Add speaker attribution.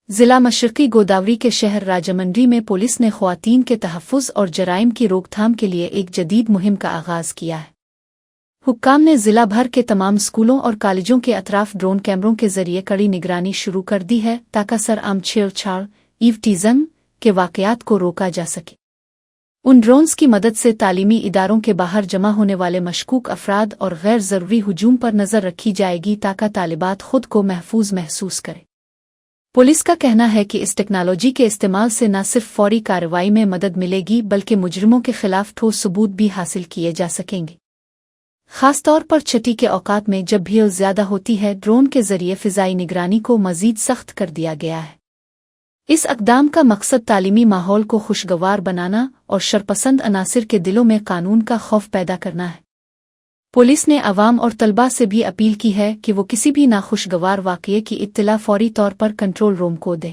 Speaker 1: ضلع مشرقی گوداوری کے شہر راجمنڈری میں پولیس نے خواتین کے تحفظ اور جرائم کی روک تھام کے لیے ایک جدید مہم کا آغاز کیا ہے۔ حکام نے ضلع بھر کے تمام اسکولوں اور کالجوں کے اطراف ڈرون کیمروں کے ذریعے کڑی نگرانی شروع کر دی ہے تاکہ سرعام چھیڑ چھاڑ ایوٹیزم کے واقعات کو روکا جا سکے۔ ان ڈرونز کی مدد سے تعلیمی اداروں کے باہر جمع ہونے والے مشکوک افراد اور غیر ضروری ہجوم پر نظر رکھی جائے گی تاکہ طالبات خود کو محفوظ محسوس کریں۔ پولیس کا کہنا ہے کہ اس ٹیکنالوجی کے استعمال سے نہ صرف فوری کارروائی میں مدد ملے گی بلکہ مجرموں کے خلاف ٹھوس ثبوت بھی حاصل کیے جا سکیں گے۔ خاص طور پر چھٹی کے اوقات میں جب بھیڑ زیادہ ہوتی ہے، ڈرون کے ذریعے فضائی نگرانی کو مزید سخت کر دیا گیا ہے۔ اس اقدام کا مقصد تعلیمی ماحول کو خوشگوار بنانا اور شرپسند عناصر کے دلوں میں قانون کا خوف پیدا کرنا ہے۔ پولیس نے عوام اور طلباء سے بھی اپیل کی ہے کہ وہ کسی بھی ناخوشگوار واقعے کی اطلاع فوری طور پر کنٹرول روم کو دیں۔